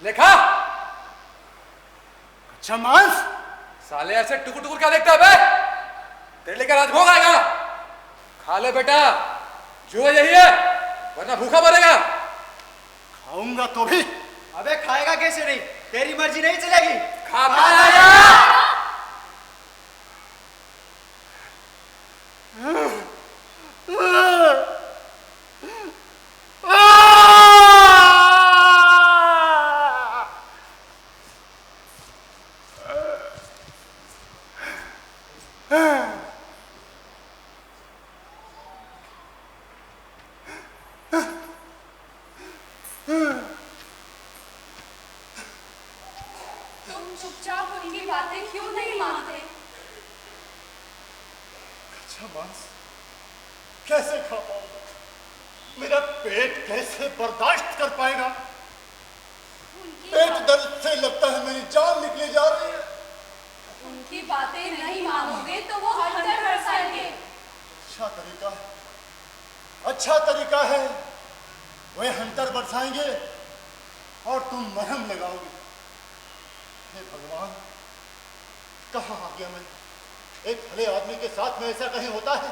लेखा अच्छा मांस साले ऐसे टुकुर टुकुर क्या देखता है बे? तेरे लेकर आज भोग आएगा। खा ले बेटा, जो यही है, वरना भूखा मरेगा। खाऊंगा तो भी। अबे खाएगा कैसे नहीं? तेरी मर्जी नहीं चलेगी। खा चुपचाप उनकी बातें क्यों नहीं मानते? अच्छा मांस कैसे खा पाऊंगा? मेरा पेट कैसे बर्दाश्त कर पाएगा? पेट दर्द से लगता है मेरी जान निकली जा रही है। उनकी बातें नहीं मानोगे तो वो हंटर बरसाएंगे। अच्छा तरीका है। वे हंटर बरसाएंगे और तुम मरहम लगाओगे। हे भगवान, कहाँ आ गया मैं? एक भले आदमी के साथ में ऐसा कहीं होता है?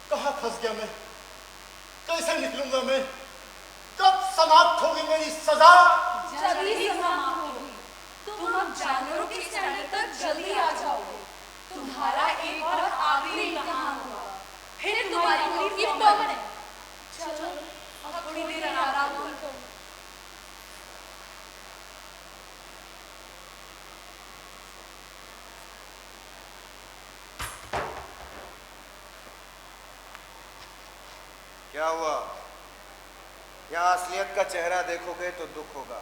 कहाँ फंस गया मैं? कैसे निकलूंगा मैं? कब समाप्त होगी मेरी सजा? जल्दी समाप्त होगी। तुम अब जानवरों के स्टैंडर्ड तक जल्दी आ जाओगे। तुम्हारा एक और आखिरी इम्तिहान होगा, फिर तुम्हारी मुक्ति परमानेंट। चलो अब थोड़ी देर आराम करो। क्या हुआ? यहाँ असलियत का चेहरा देखोगे तो दुख होगा।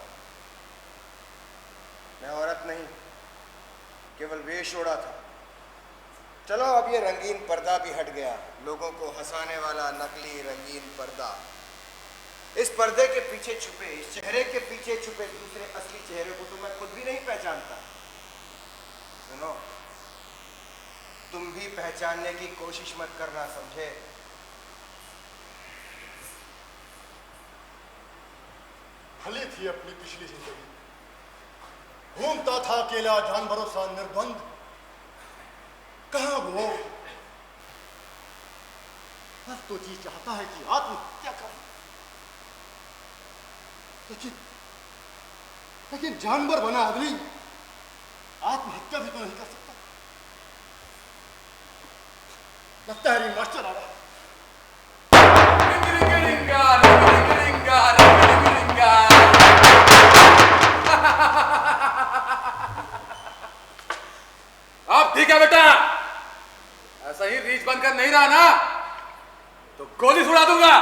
मैं औरत नहीं, केवल वेश ओढ़ा था। चलो अब ये रंगीन पर्दा भी हट गया, लोगों को हंसाने वाला नकली रंगीन पर्दा। इस पर्दे के पीछे छुपे, इस चेहरे के पीछे छुपे दूसरे असली चेहरे को तो मैं खुद भी नहीं पहचानता। सुनो, तुम भी पहचानने की कोशिश मत करना, समझे? भली थी अपनी पिछली जिंदगी। घूमता था अकेला जानवरों सा निर्द्वंद। कहाँ वो? बस तो जी चाहता है कि आत्महत्या कर, लेकिन जानवर बना आदमी आत्महत्या भी तो नहीं कर सकता। लगता है मास्टर आ रहा है। अब ठीक है बेटा, ऐसा ही रीच बनकर नहीं रहा ना तो गोली छुड़ा दूंगा।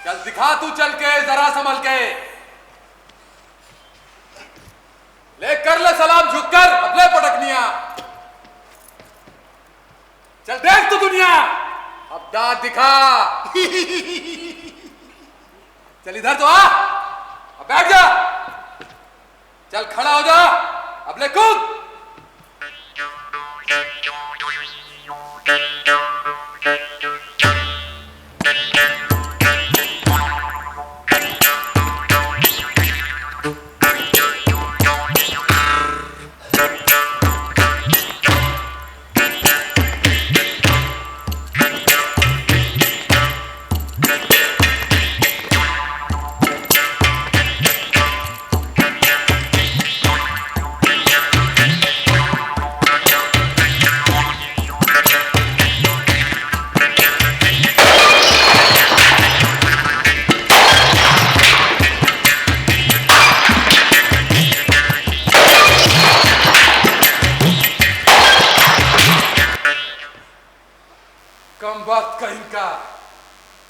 चल दिखा तू चल के, जरा संभल के ले, कर ले सलाम झुककर अपने पटकनिया। चल देख तू दुनिया, अब दांत दिखा। चल इधर तो आ, अब बैठ जा। चल खड़ा हो जा, अब ले कूद।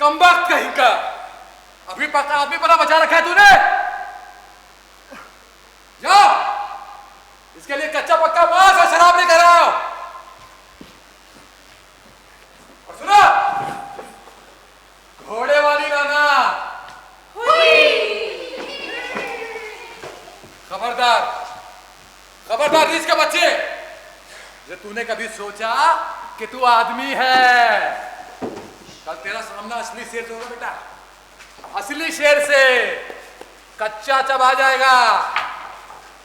कमबख्त कहीं का, अभी पका आदमी बना बचा रखा है तूने। जाओ, इसके लिए कच्चा पक्का मांस और शराब लेकर आओ। और सुनो, घोड़े वाली लाना। खबरदार, खबरदार रीछ के बच्चे, जो तूने कभी सोचा कि तू आदमी है? कल तेरा सामना असली शेर से होगा बेटा, असली शेर से। कच्चा चबा जाएगा।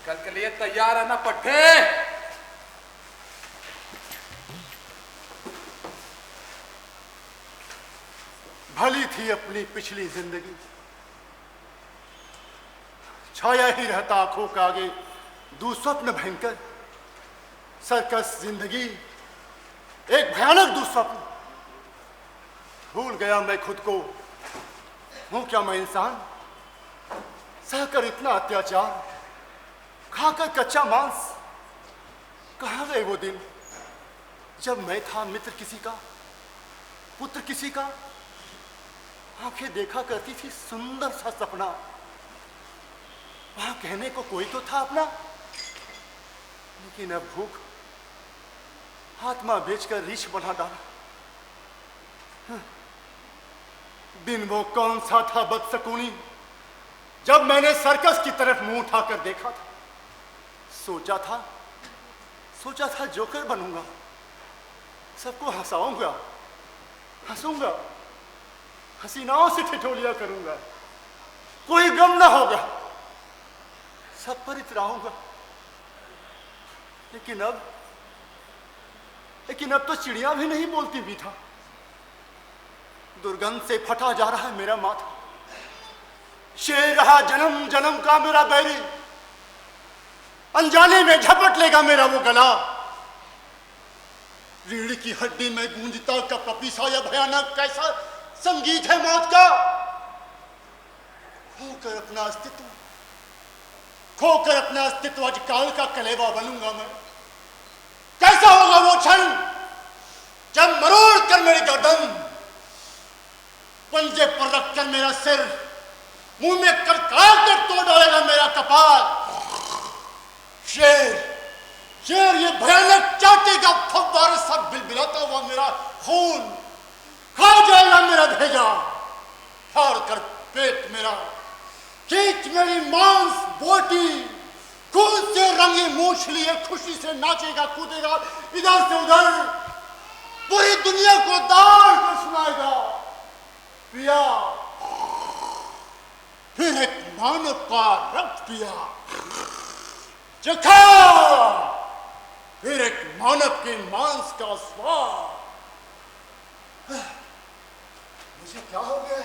कल के लिए तैयार है ना पट्टे? भली थी अपनी पिछली जिंदगी, छाया ही रहता आंखों के आगे दुस्वप्न भयंकर। सर्कस जिंदगी एक भयानक दुस्वप्न। भूल गया मैं खुद को, हूं क्या मैं इंसान? सहकर इतना अत्याचार, खाकर कच्चा मांस। कहाँ गए वो दिन जब मैं था मित्र किसी का, पुत्र किसी का? आंखें देखा करती थी सुंदर सा सपना। वहां कहने को कोई तो था अपना। लेकिन अब भूख आत्मा बेचकर रीछ बना डाला। दिन वो कौन सा था बदसकूनी जब मैंने सर्कस की तरफ मुंह उठाकर देखा था। सोचा था जोकर बनूंगा, सबको हंसाऊंगा, हंसूंगा, हसीनाओं से ठिठोलिया करूंगा, कोई गम ना होगा, सब पर इतराऊंगा। लेकिन अब तो चिड़िया भी नहीं बोलती मीठा। दुर्गंध से फटा जा रहा है मेरा माथा। शेर रहा जन्म जन्म का मेरा बैरी, अनजाने में झपट लेगा मेरा वो गला। रीढ़ की हड्डी में गूंजता का पपीसा, या भयानक कैसा संगीत है मौत का। खोकर अपना अस्तित्व आज काल का कलेवा बनूंगा मैं। कैसा होगा वो क्षण जब मरोड़ कर मेरी गर्दन, पंजे पर रखकर मेरा सिर, मुंह में करकार कर तोड़ डालेगा मेरा कपाल। शेर ये भयानक चाटेगा फव्वारे सब बिलबिलाता हुआ मेरा खून, खा जाएगा मेरा भेजा, फाड़ कर पेट मेरा, खींच मेरी मांस बोटी, खून से रंगी मूछ लिए खुशी से नाचेगा कूदेगा इधर से उधर, पूरी दुनिया को दाड़ कर सुनाएगा पिया, फिर एक मानव का रक्त पिया, चखा, फिर एक मानव के मांस का स्वाद। मुझे क्या हो गया?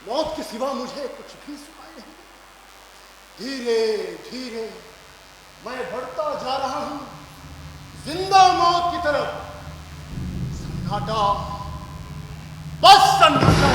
मौत के सिवा मुझे कुछ भी सुनाई नहीं। धीरे धीरे मैं बढ़ता जा रहा हूं जिंदा मौत की तरफ। सन्नाटा, बस सन्नाटा।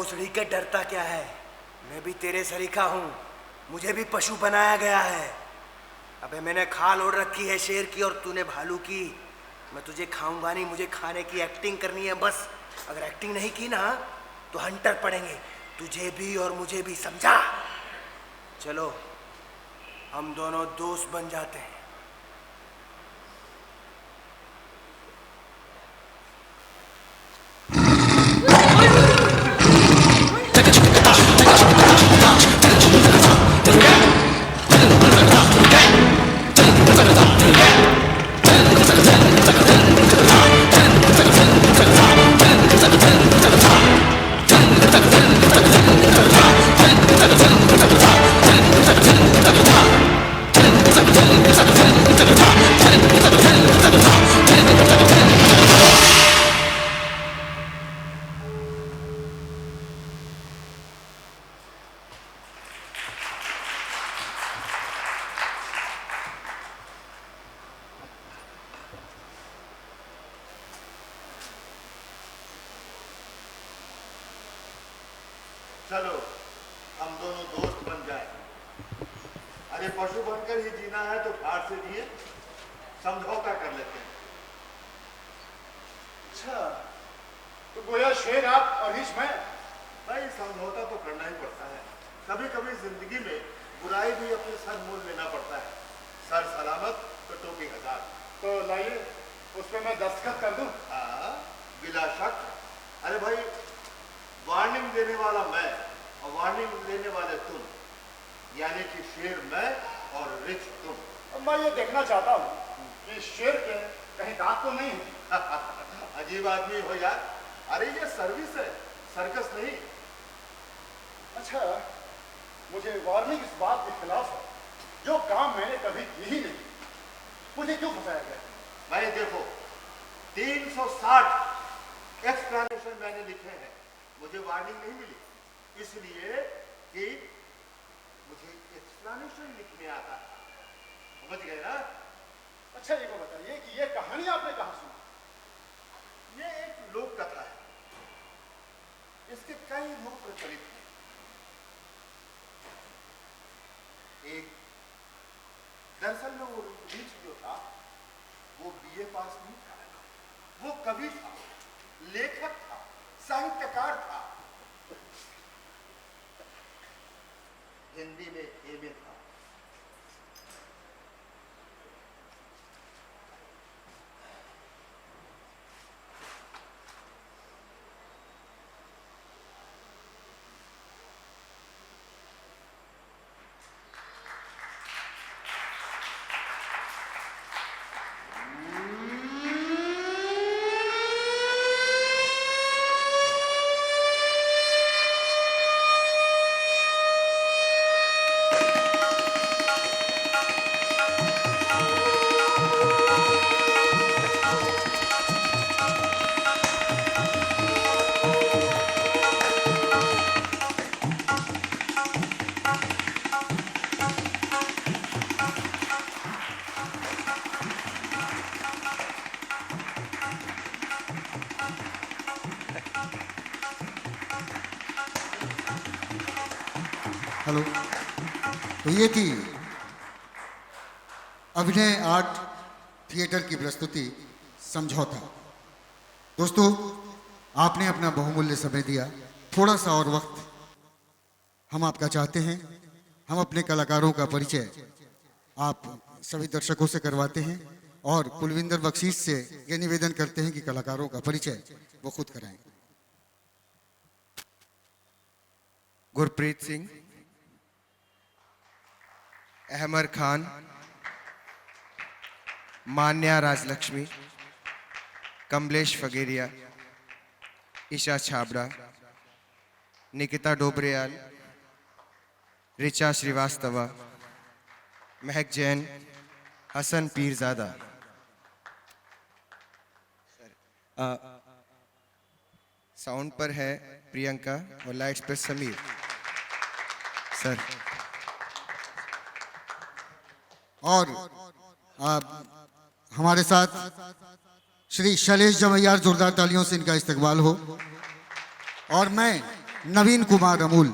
भोसड़ी के डरता क्या है? मैं भी तेरे सरीखा हूँ, मुझे भी पशु बनाया गया है। अबे मैंने खाल ओढ़ रखी है शेर की और तूने भालू की। मैं तुझे खाऊंगा नहीं, मुझे खाने की एक्टिंग करनी है बस। अगर एक्टिंग नहीं की ना तो हंटर पड़ेंगे, तुझे भी और मुझे भी, समझा? चलो हम दोनों दोस्त बन जाते हैं। चलो हम दोनों दोस्त बन जाए। अरे पशु बनकर ही जीना है तो ठाट से जिए, समझौता कर लेते हैं। अच्छा, तो गोया शेर आप और हिच मैं। भाई समझौता तो करना ही पड़ता है। कभी कभी जिंदगी में बुराई भी अपने सर मोल लेना पड़ता है। सर सलामत तो टोपी हजार। तो लाइए उस पर मैं दस्तखत कर दूं। हाँ बिला शक। अरे भाई वार्निंग देने वाला मैं और वार्निंग लेने वाले तुम, यानी कि शेर मैं और रिच तुम। अब मैं ये देखना चाहता हूँ कि शेर के कहीं दांत तो नहीं है। अजीब आदमी हो यार। अरे ये सर्विस है, सर्कस नहीं। अच्छा, मुझे वार्निंग इस बात के खिलाफ है, जो काम मैंने कभी की ही नहीं, मुझे क्यों फंसाया गया? भाई देखो 360 एक्सप्लेनेशन मैंने लिखे हैं, मुझे वार्निंग नहीं मिली, इसलिए कि मुझे एक्सप्लेनेशन लिखने आता था। समझ गए ना? अच्छा ये को बताइए कि ये कहानी आपने कहाँ सुनी? ये एक लोक कथा है, इसके कई रूप प्रचलित हैं। एक दरअसल में वो रीच जो था वो बीए पास नहीं था, वो कवि था, लेखक था, साहित्यकार था, हिंदी में एमए था। हेलो, तो ये थी अभिनय आर्ट थिएटर की प्रस्तुति समझौता। दोस्तों, आपने अपना बहुमूल्य समय दिया। थोड़ा सा और वक्त हम आपका चाहते हैं। हम अपने कलाकारों का परिचय आप सभी दर्शकों से करवाते हैं और कुलविंदर बख्शीश से ये निवेदन करते हैं कि कलाकारों का परिचय वो खुद कराएं। गुरप्रीत सिंह, अहमर खान, मान्या राजलक्ष्मी, कमलेश फगेरिया, ईशा छाबड़ा, निकिता डोबरेयाल, रिचा श्रीवास्तवा, महक जैन, हसन पीरजादा। साउंड पर है प्रियंका और लाइट्स पर समीर। सर और हमारे साथ श्री शैलेश जमैयार, जोरदार तालियों से इनका इस्तकबाल हो। और मैं नवीन कुमार अमूल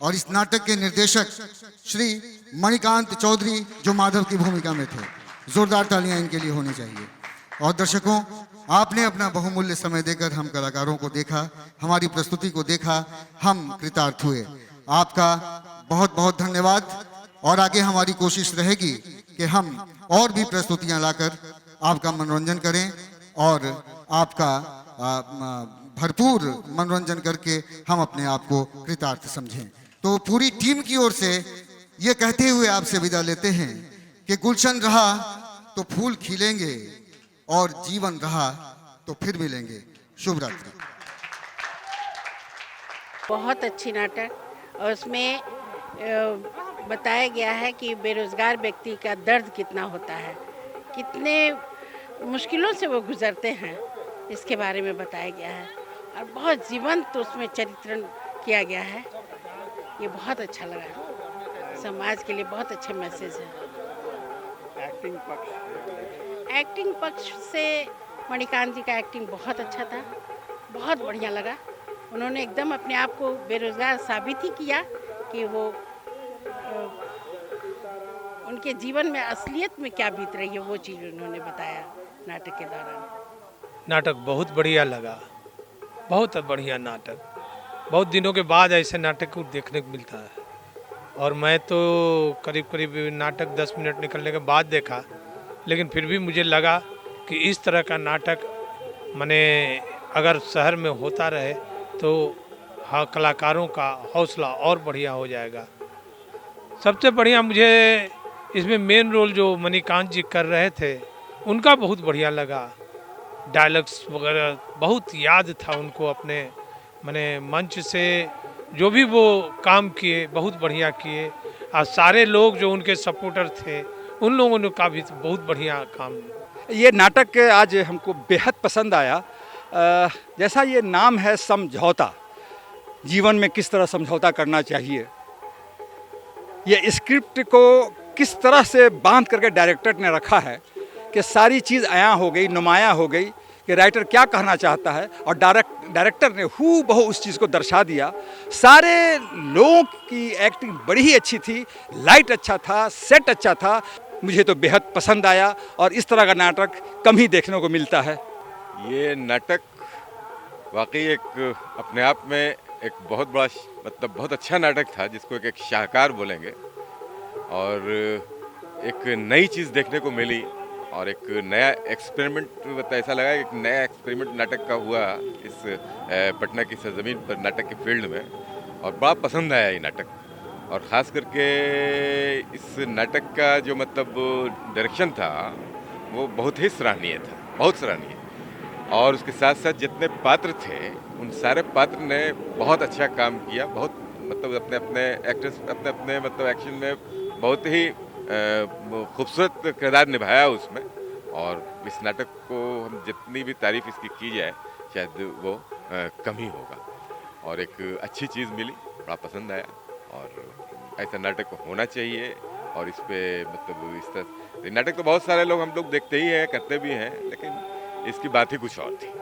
और इस नाटक के निर्देशक श्री मणिकांत चौधरी जो माधव की भूमिका में थे। जोरदार तालियां इनके लिए होनी चाहिए। और दर्शकों, आपने अपना बहुमूल्य समय देकर हम कलाकारों को देखा, हमारी प्रस्तुति को देखा, हम कृतार्थ हुए। आपका बहुत बहुत धन्यवाद। और आगे हमारी कोशिश रहेगी कि हम और भी प्रस्तुतियां लाकर आपका मनोरंजन करें और आपका भरपूर मनोरंजन करके हम अपने आप को कृतार्थ समझें। तो पूरी टीम की ओर से ये कहते हुए आपसे विदा लेते हैं कि गुलशन रहा तो फूल खिलेंगे और जीवन रहा तो फिर मिलेंगे। शुभ रात्रि। बहुत अच्छी नाटक और उसमें बताया गया है कि बेरोजगार व्यक्ति का दर्द कितना होता है, कितने मुश्किलों से वो गुजरते हैं, इसके बारे में बताया गया है और बहुत जीवंत उसमें चरित्रण किया गया है। ये बहुत अच्छा लगा, समाज के लिए बहुत अच्छे मैसेज है। एक्टिंग पक्ष से मणिकांत जी का एक्टिंग बहुत अच्छा था, बहुत बढ़िया लगा। उन्होंने एकदम अपने आप को बेरोजगार साबित ही किया कि वो उनके जीवन में असलियत में क्या बीत रही है वो चीज़ उन्होंने बताया नाटक के दौरान। नाटक बहुत बढ़िया लगा, बहुत बढ़िया नाटक। बहुत दिनों के बाद ऐसे नाटक को देखने को मिलता है और मैं तो करीब करीब नाटक 10 मिनट निकलने के बाद देखा, लेकिन फिर भी मुझे लगा कि इस तरह का नाटक माने अगर शहर में होता रहे तो हाँ कलाकारों का हौसला और बढ़िया हो जाएगा। सबसे बढ़िया मुझे इसमें मेन रोल जो मणिकांत जी कर रहे थे उनका बहुत बढ़िया लगा। डायलॉग्स वगैरह बहुत याद था उनको, अपने माने मंच से जो भी वो काम किए बहुत बढ़िया किए और सारे लोग जो उनके सपोर्टर थे उन लोगों ने का भी बहुत बढ़िया काम। ये नाटक आज हमको बेहद पसंद आया। जैसा ये नाम है समझौता, जीवन में किस तरह समझौता करना चाहिए, ये स्क्रिप्ट को किस तरह से बांध करके डायरेक्टर ने रखा है कि सारी चीज़ आया हो गई, नुमायाँ हो गई कि राइटर क्या कहना चाहता है और डायरेक्टर ने हूबहू उस चीज़ को दर्शा दिया। सारे लोगों की एक्टिंग बड़ी ही अच्छी थी, लाइट अच्छा था, सेट अच्छा था, मुझे तो बेहद पसंद आया और इस तरह का नाटक कम ही देखने को मिलता है। ये नाटक वाकई एक अपने आप में एक बहुत बड़ा मतलब बहुत अच्छा नाटक था जिसको एक शाहकार बोलेंगे और एक नई चीज़ देखने को मिली और एक नया एक्सपेरिमेंट ऐसा लगा एक नया एक्सपेरिमेंट नाटक का हुआ इस पटना की सरजमीन पर नाटक के फील्ड में और बड़ा पसंद आया ये नाटक। और ख़ास करके इस नाटक का जो मतलब डायरेक्शन था वो बहुत ही सराहनीय था, बहुत सराहनीय। और उसके साथ साथ जितने पात्र थे उन सारे पात्र ने बहुत अच्छा काम किया, बहुत मतलब अपने अपने एक्टर्स अपने अपने मतलब एक्शन में बहुत ही खूबसूरत किरदार निभाया उसमें। और इस नाटक को हम जितनी भी तारीफ इसकी की जाए शायद वो कम ही होगा और एक अच्छी चीज़ मिली, बड़ा पसंद आया और ऐसा नाटक होना चाहिए। और इस पे मतलब इस तरह नाटक तो बहुत सारे लोग हम लोग देखते ही हैं, करते भी हैं, लेकिन इसकी बात ही कुछ और थी।